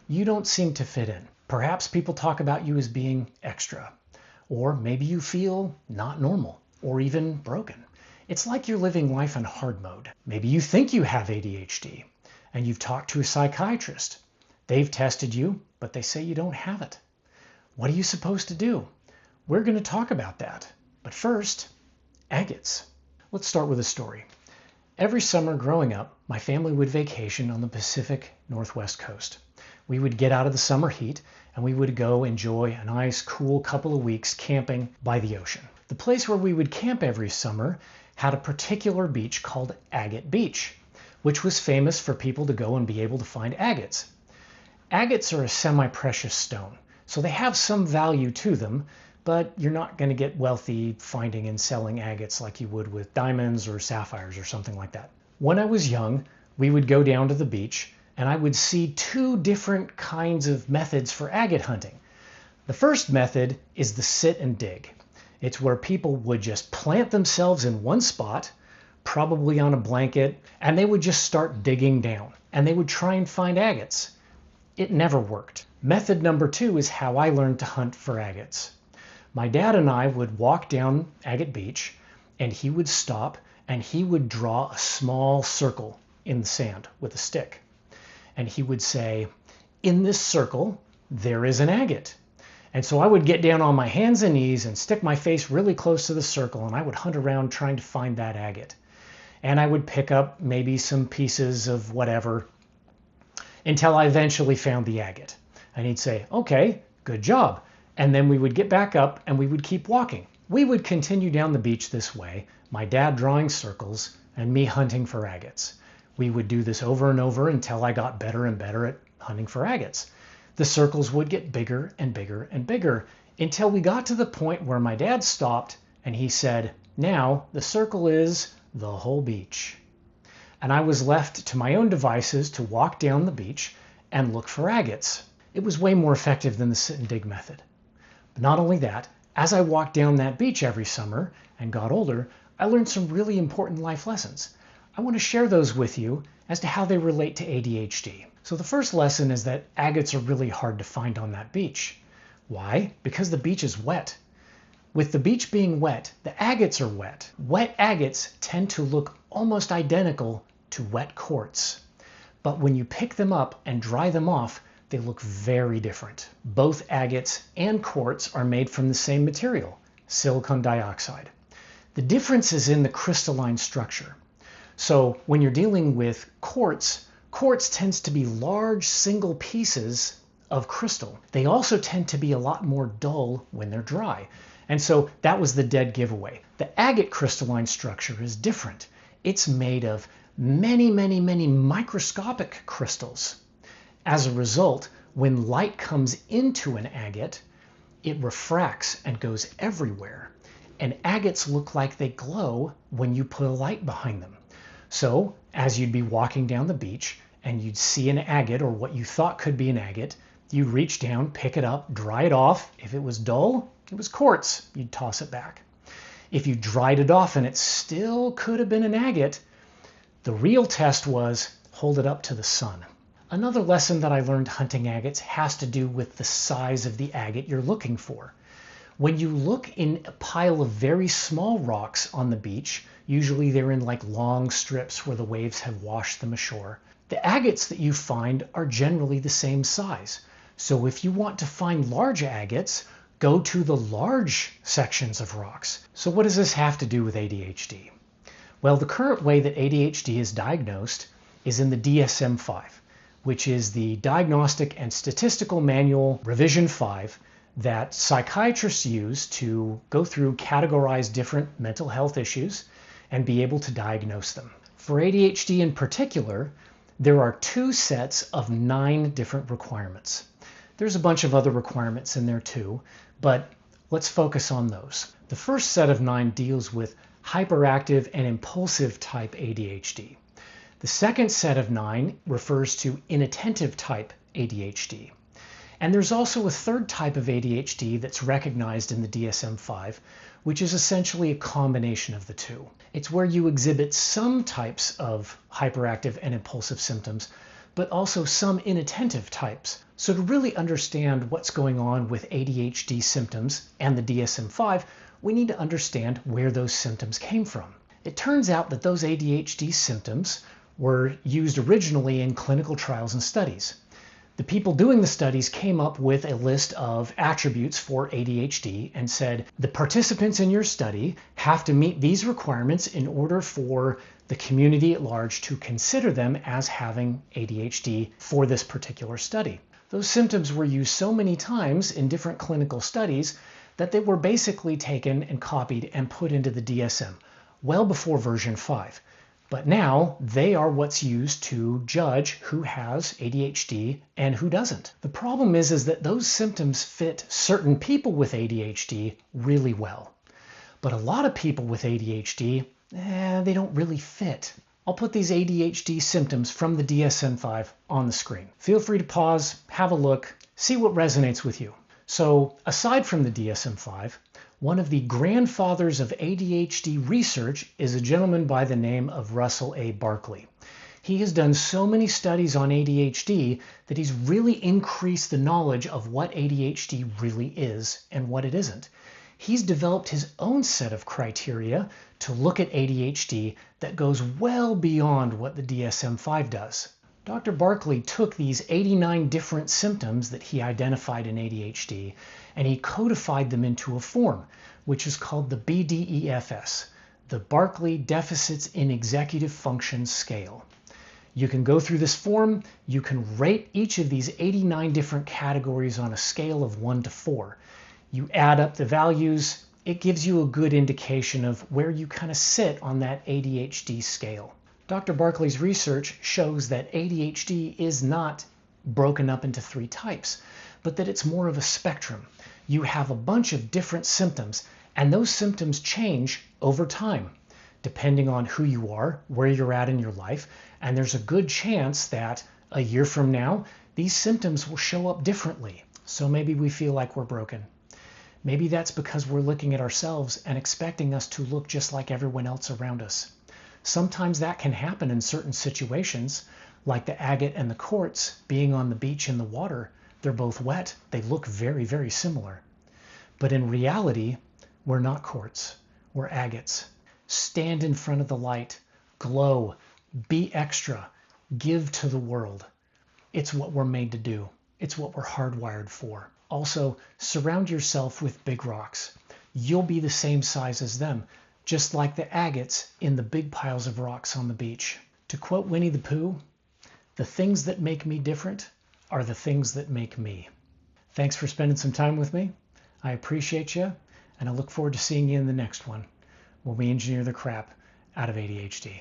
You don't seem to fit in. Perhaps people talk about you as being extra, or maybe you feel not normal or even broken. It's like you're living life in hard mode. Maybe you think you have ADHD and you've talked to a psychiatrist. They've tested you, but they say you don't have it. What are you supposed to do? We're going to talk about that. But first, agates. Let's start with a story. Every summer growing up, my family would vacation on the Pacific Northwest coast. We would get out of the summer heat and we would go enjoy a nice, cool couple of weeks camping by the ocean. The place where we would camp every summer had a particular beach called Agate Beach, which was famous for people to go and be able to find agates. Agates are a semi-precious stone, so they have some value to them, but you're not going to get wealthy finding and selling agates like you would with diamonds or sapphires or something like that. When I was young, we would go down to the beach and I would see two different kinds of methods for agate hunting. The first method is the sit and dig. It's where people would just plant themselves in one spot, probably on a blanket, and they would just start digging down and they would try and find agates. It never worked. Method number two is how I learned to hunt for agates. My dad and I would walk down Agate Beach and he would stop and he would draw a small circle in the sand with a stick. And he would say, in this circle, there is an agate. And so I would get down on my hands and knees and stick my face really close to the circle and I would hunt around trying to find that agate. And I would pick up maybe some pieces of whatever until I eventually found the agate. And he'd say, okay, good job. And then we would get back up and we would keep walking. We would continue down the beach this way, my dad drawing circles and me hunting for agates. We would do this over and over until I got better and better at hunting for agates. The circles would get bigger and bigger and bigger until we got to the point where my dad stopped and he said, now the circle is the whole beach. And I was left to my own devices to walk down the beach and look for agates. It was way more effective than the sit and dig method. But not only that, as I walked down that beach every summer and got older, I learned some really important life lessons. I want to share those with you as to how they relate to ADHD. So the first lesson is that agates are really hard to find on that beach. Why? Because the beach is wet. With the beach being wet, the agates are wet. Wet agates tend to look almost identical to wet quartz. But when you pick them up and dry them off, they look very different. Both agates and quartz are made from the same material, silicon dioxide. The difference is in the crystalline structure. So when you're dealing with quartz, quartz tends to be large single pieces of crystal. They also tend to be a lot more dull when they're dry. And so that was the dead giveaway. The agate crystalline structure is different. It's made of many, many, many microscopic crystals. As a result, when light comes into an agate, it refracts and goes everywhere. And agates look like they glow when you put a light behind them. So as you'd be walking down the beach and you'd see an agate or what you thought could be an agate, you'd reach down, pick it up, dry it off. If it was dull, it was quartz. You'd toss it back. If you dried it off and it still could have been an agate, the real test was hold it up to the sun. Another lesson that I learned hunting agates has to do with the size of the agate you're looking for. When you look in a pile of very small rocks on the beach, usually they're in like long strips where the waves have washed them ashore, the agates that you find are generally the same size. So if you want to find large agates, go to the large sections of rocks. So what does this have to do with ADHD? Well, the current way that ADHD is diagnosed is in the DSM-5, which is the Diagnostic and Statistical Manual Revision 5 that psychiatrists use to go through, categorize different mental health issues, and be able to diagnose them. For ADHD in particular, there are 2 sets of 9 different requirements. There's a bunch of other requirements in there too, but let's focus on those. The first set of 9 deals with hyperactive and impulsive type ADHD. The second set of 9 refers to inattentive type ADHD. And there's also a third type of ADHD that's recognized in the DSM-5, which is essentially a combination of the two. It's where you exhibit some types of hyperactive and impulsive symptoms, but also some inattentive types. So to really understand what's going on with ADHD symptoms and the DSM-5, we need to understand where those symptoms came from. It turns out that those ADHD symptoms were used originally in clinical trials and studies. The people doing the studies came up with a list of attributes for ADHD and said, the participants in your study have to meet these requirements in order for the community at large to consider them as having ADHD for this particular study. Those symptoms were used so many times in different clinical studies that they were basically taken and copied and put into the DSM well before version 5. But now they are what's used to judge who has ADHD and who doesn't. The problem is that those symptoms fit certain people with ADHD really well. But a lot of people with ADHD, they don't really fit. I'll put these ADHD symptoms from the DSM-5 on the screen. Feel free to pause, have a look, see what resonates with you. So aside from the DSM-5, one of the grandfathers of ADHD research is a gentleman by the name of Russell A. Barkley. He has done so many studies on ADHD that he's really increased the knowledge of what ADHD really is and what it isn't. He's developed his own set of criteria to look at ADHD that goes well beyond what the DSM-5 does. Dr. Barkley took these 89 different symptoms that he identified in ADHD and he codified them into a form, which is called the BDEFS, the Barkley Deficits in Executive Function Scale. You can go through this form, you can rate each of these 89 different categories on a scale of 1 to 4. You add up the values, it gives you a good indication of where you kind of sit on that ADHD scale. Dr. Barkley's research shows that ADHD is not broken up into 3 types, but that it's more of a spectrum. You have a bunch of different symptoms, and those symptoms change over time, depending on who you are, where you're at in your life, and there's a good chance that a year from now, these symptoms will show up differently. So maybe we feel like we're broken. Maybe that's because we're looking at ourselves and expecting us to look just like everyone else around us. Sometimes that can happen in certain situations, like the agate and the quartz being on the beach in the water. They're both wet. They look very, very similar. But in reality, we're not quartz. We're agates. Stand in front of the light. Glow. Be extra. Give to the world. It's what we're made to do. It's what we're hardwired for. Also, surround yourself with big rocks. You'll be the same size as them, just like the agates in the big piles of rocks on the beach. To quote Winnie the Pooh, the things that make me different are the things that make me. Thanks for spending some time with me. I appreciate you, and I look forward to seeing you in the next one, where we engineer the crap out of ADHD.